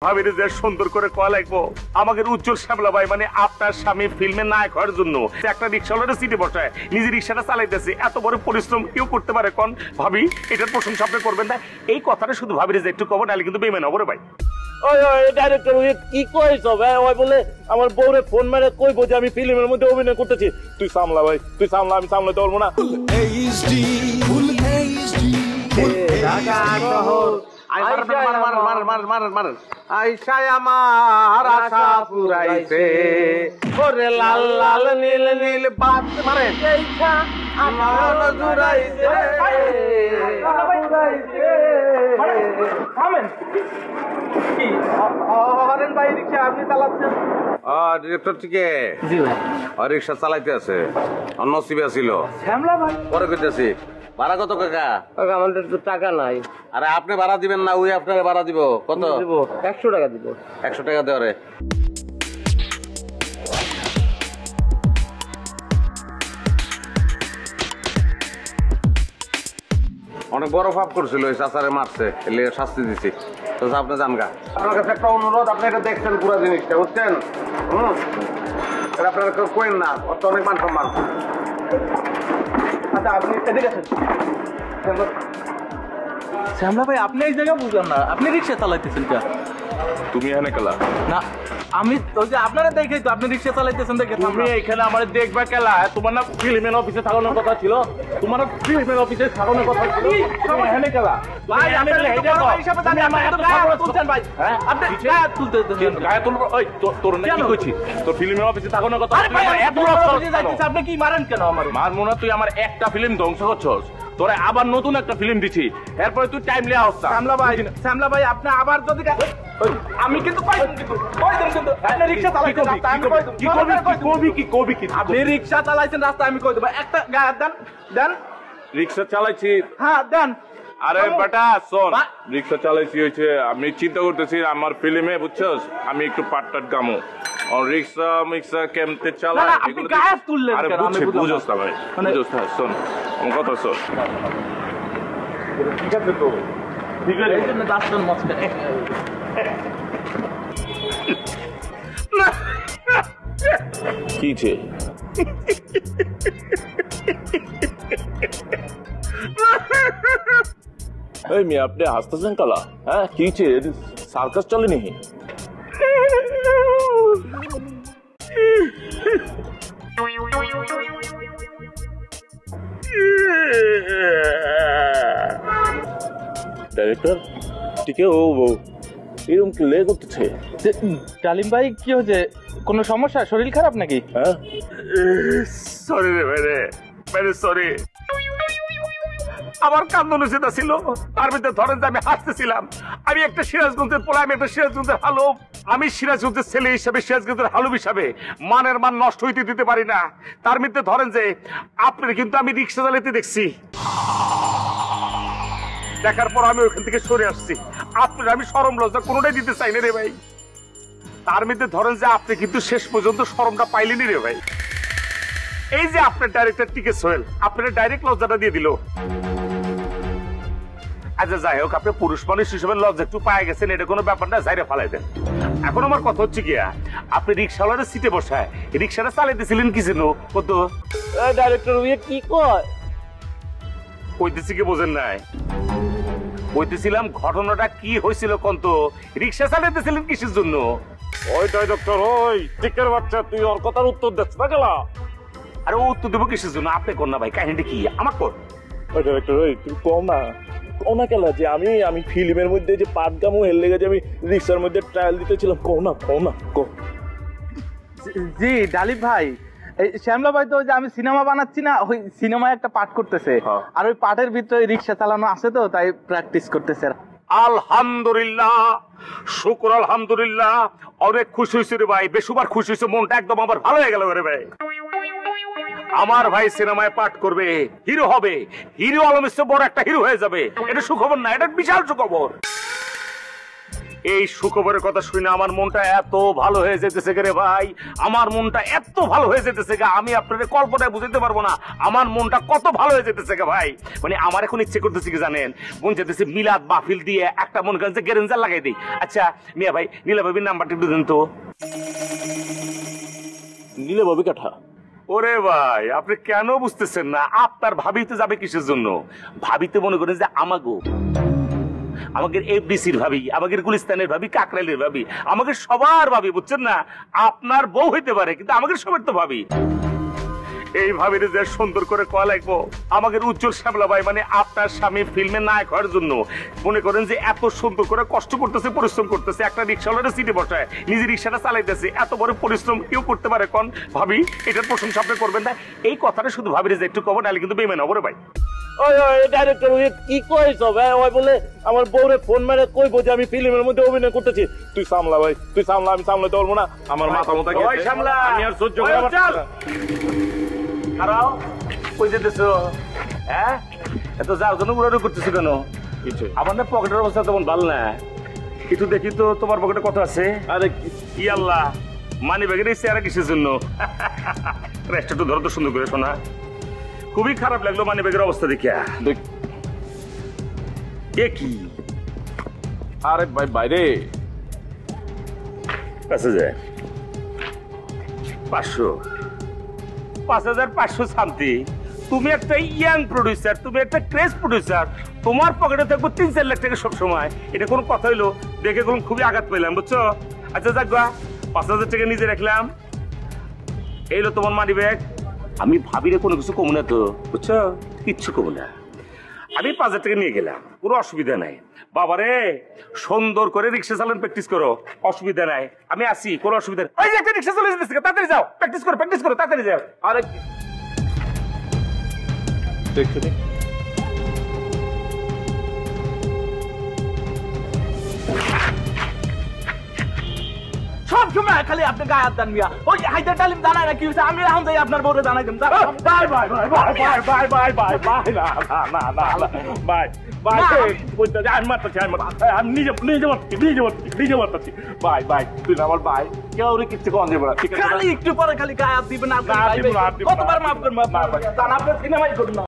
ভাবির যে সুন্দর করে কয়া লাগবো আমাদের উজ্জ্বল শ্যামলা ভাই মানে আপনার স্বামী ফিল্মে নায়ক হওয়ার জন্য একটা রিক্সাওয়ালার সিটে বসায় নিজে রিক্সাটা চালাইতেছে এত বড় পরিশ্রম কেউ করতে পারে কোন ভাবি এটার প্রশংসা আপনি করবেন না এই কথাটা শুধু ভাবির যে একটু কব নাহলে কিন্তু বেইমান হবে ভাই ওই ডাইরেক্টর কি কইছ ভাই ওই বলে আমার বউরে ফোন মেরে কইবো যে আমি ফিল্মের মধ্যে অভিনয় করতেছি তুই সামলা ভাই তুই সামলা আমি সামলাতে পারবো না আইসায় আমার আশা পুরাইছে ওরে লাল লাল নীল নীল বাত মারে আমার জুড়াইছে ভাই রিক্সা আপনি চালাচ্ছেন ডিরেক্টর থেকে রিক্সা চালাইতে আছে নসিবে ছিল শ্যামলা ভাই পরে কইতেছি ভাড়া কত কাকা আমাদের তো টাকা নাই আরে আপনি ভাড়া দিবেন না ওই আপনারে ভাড়া দিব কত দিব 100 টাকা দিব 100 টাকা দেওয়ারে অনেক বড় পাপ করছিল ওই চাচারে মারছে এলে শাস্তি দিছি তো আপনি জানগা আপনার কাছে একটা অনুরোধ আপনি এটা দেখছেন পুরো জিনিসটা বুঝছেন এটা আপনার কোয়েন না অত অনেক মান সম্মান আচ্ছা আপনি এদিকে আছেন শ্যামলা ভাই আপনি এই জায়গা বুঝলাম না আপনি রিক্সা চালাইতেছেন কে তুমি এখানে কেলা না আমি ওই যে আপনারা দেখেই তো আপনি রিক্সা চালাইতেছেন দেখে তুমি এখানে আমার দেখবা কেলা তোমার না ফিল্মের অফিসে থাকানোর কথা ছিল তোমার ফিল্মের অফিসে থাকানোর কথা ছিল তুমি এখানে কেলা ভাই আপনি এইটা হিসাবে জানি আমার এত গায়ে তুলছেন ভাই হ্যাঁ আপনি গায়ে তুলতে গায়ে তুলব ওই তোর না কি কইছি তোর ফিল্মের অফিসে থাকানোর কথা এত যাইতেছে আপনি কি মারেন কেন আমার মারমু না তুই আমার একটা ফিল্ম ধ্বংস করছস তোরে আবার নতুন একটা ফিল্ম দিছি এরপরে তুই টাইম লিয়া হস্তা শ্যামলা ভাই আপনি আবার যদি আমি কিন্তু কইদেন কিন্তু আপনি রিক্সা চালাইছেন রাস্তা আমি কবি কি আপনি রিক্সা চালাইছেন রাস্তা আমি কই দেব একটা গায়ে দেন রিক্সা চালাইছি হ্যাঁ দেন আরে বেটা শোন রিক্সা চালাইছি হইছে আমি চিন্তা করতেছি আমার ফিল্মে বুঝছস আমি একটু পাটটাট গামু আর রিক্সা মিক্সা কেমতে চালাই আপনি গায়ে তুললেন আরে বুঝছস না ভাই বুঝছস না শোন আমার কথা শোন ঠিক আছে তো ঠিক আছে এই জন্য দাঁতন মস্ত কি ছে এই মেয়ে আপনি হাসতেছেন কালা হ্যাঁ কি ছে সার্কাস চলে নি ডাইরেক্টর ঠিক ও বউ এরকম কি লে করতেছে ডালিম ভাই কি হয়েছে কোনো সমস্যা শরীর খারাপ নাকি হ্যাঁ সরি রে ভাই সরি আমার কান্দন সেটা ছিল তার ভিতরে ধরেন যে আমি হাসতেছিলাম আমি একটা সিরাজগঞ্জের পোলা আমি একটা সিরাজগঞ্জের হালো আমি সিরাজগঞ্জের ছেলে হিসাবে সিরাজগঞ্জের হালুম হিসাবে মানের মান নষ্ট হইতে দিতে পারি না তার মধ্যে ধরেন যে আপনার কিন্তু আমি রিক্সা চালাতে দেখছি দেখার পর আমি ওখান থেকে সরে আসছি আপনার আমি শরম লজ্জা কোনোটাই দিতে চাই না রে ভাই তার মধ্যে ধরেন যে আপনি কিন্তু শেষ পর্যন্ত শরমটা পাইলেনি রে ভাই এই যে আপনার ডাইরেক্টর টিকে সোহেল আপনার ডাইরেক্ট লজ্জাটা দিয়ে দিল আচ্ছা যাই হোক আপনি পুরুষ মানুষ হিসেবে লজ্জা একটু পায়ে গেছেন এটা কোনো ব্যাপার না যাইরে ফালাই দেন এখন আমার কথা হচ্ছে গিয়া আপনি রিক্সাওয়ালার সিটে বসায় রিক্সাটা চালাইতেছিলেন কি ছিল কত ডাইরেক্টর কি কয় কইতেছি কি বোঝেন নাই কইতেছিলাম ঘটনাটা কি হয়েছিল কন্ত রিক্সা চালাইতেছিলেন কিসের জন্য ওইটাই ডক্টর ওই টিকের বাচ্চা তুই ওর কথার উত্তর দিস না গেলা আরে ও উত্তর দেবো কিসের জন্য আপনি কোন না ভাই কাহিনীটা কি আমার কর ওই ডাইরেক্টর ওই তুই কম না কেলা যে আমি ফিল্মের মধ্যে যে পাট গামু হেল লেগে যে আমি রিক্সার মধ্যে ট্রায়াল দিতেছিলাম কও না জি ডালিম ভাই এই শ্যামলা ভাই তো ওই যে আমি সিনেমা বানাচ্ছি না ওই সিনেমায় একটা পাঠ করতেছে আর ওই পাঠের ভিতরে রিক্সা চালানো আছে তো তাই প্র্যাকটিস করতেছে আলহামদুলিল্লাহ শুকর আলহামদুলিল্লাহ অনেক খুশি হয়েছে রে ভাই বেশুবার খুশি হয়েছে মনটা একদম আমার ভালো হয়ে গেল রে ভাই আমার ভাই সিনেমায় পাঠ করবে হিরো হবে হিরো আলমের বড় একটা হিরো হয়ে যাবে এটা সুখবর না এটা বিশাল সুখবর এই সুখবরের কথা শুনে আমার মনটা এত ভালো হয়ে যেতেছে রে ভাই, আমার মনটা এত ভালো হয়ে যেতেছে গে, আমি আপনাদের কল্পনায় বুঝতে পারবো না আমার মনটা কত ভালো হয়ে যেতেছে গে ভাই। মানে আমার এখন ইচ্ছে করতেছে কি জানেন, মন চাইতেছে মিলাদ মাহফিল দিয়ে একটা মনে করেন যে গেরেঞ্জার লাগাই দিই। আচ্ছা মিয়া ভাই, নীলা ভাবির নাম্বারটা একটু দেন তো। নীলা ভাবি কাঠা? ওরে ভাই আপনি কেন বুঝতেছেন না, আপনার ভাবিতে যাবে কিসের জন্য? ভাবিতে মনে করেন যে আমাদের এফডিসির ভাবি, আমাদের গুলিস্তানের ভাবি, কাকরাইলের ভাবি, আমাদের সবার ভাবি, বুঝছেন না? আপনার বউ হইতে পারে কিন্তু আমাদের সবার তো ভাবি। এই ভাবির যে সুন্দর করে কয়া লাগবো আমাদের উজ্জ্বল শ্যামলা ভাই, মানে আপনার স্বামী ফিল্মে নায়ক হওয়ার জন্য মনে করেন যে এত সুন্দর করে কষ্ট করতেছে, পরিশ্রম করতেছে, একটা রিক্সাওয়ালার সিটে বসায় নিজে রিক্সাটা চালাইতেছে, এত বড় পরিশ্রম কেউ করতে পারে কোন? ভাবি এটার প্রশংসা আপনি করবেন না। এই কথাটা শুধু ভাবির যে একটু কব, নাহলে কিন্তু বেমেন হবো রে ভাই। ডাইরেক্টর কি কইছ ভাই? ওই বলে আমার বউরে ফোন মেরে কইবো যে আমি ফিল্মের মধ্যে অভিনয় করতেছি। তুই সামলা ভাই, তুই সামলা, আমি সামলাতে পারবো না, আমার মাথা মতো গেছে, আমি আর সহ্য করতে পারছি না। খারাও কই যেতেছো? হ্যাঁ এত যাও জন্য উড়াউড়ি করতেছো কেন? আমার না পকেটের অবস্থা তেমন ভালো না, একটু দেখি তো তোমার পকেটে কত আছে। আরে কি আল্লাহ, মানি ব্যাগের এই চেহারা কিসের জন্য? রেস্টটা একটু ধরো তো সুন্দর করে, শোনা খুবই খারাপ লাগলো মানি ব্যাগের অবস্থা দেখিয়া। এ কি? আরে ভাই বাইরে 5,000 500 5,500 শান্তি। তুমি একটা ইয়াং প্রডিউসার, তুমি একটা ক্রেজ প্রডিউসার, তোমার পকেটে থাকবো 3-4 লাখ টাকা সব সময়, এটা কোনো কথা হইলো? দেখে কোনো খুবই আঘাত পেলাম, বুঝছো? আচ্ছা যাক গা, 5,000 টাকা নিজে রাখলাম, এইলো তোমার মানি ব্যাগ। আমি ভাবিরে কোনো কিছু কমু না তো, বুঝছো? কিচ্ছু কমু না, আমি 5,000 টাকা নিয়ে গেলাম, কোনো অসুবিধা নাই। বাবারে সুন্দর করে রিক্সা চালান, প্র্যাকটিস করো, অসুবিধা নাই, আমি আসি, কোনো অসুবিধা নেই। ওই যে একটা রিক্সা চলে যেতেছে, তাড়াতাড়ি যাও, প্র্যাকটিস করো, তাড়াতাড়ি যাও। আরে দেখছি সব সময় খালি আপনি গায়ে হাত দেন মিয়া। ওই হাইদার ডালিম জানায় না কি হয়েছে, আমি এখন যাই আপনার বউরে জানাই দেন। Bye bye bye bye bye bye bye bye bye না না না না বাই বাই, আমি মারতেছি, আমি নিজে মারতেছি বাই বাই, তুই আমার ভাই, কেউ কিচ্ছু কম দেবো না, ঠিক আছে? খালি একটু পরে খালি গায়ে হাত দিবেন, কতবার মাফ করবেন? আপনার সিনেমাই করুন না।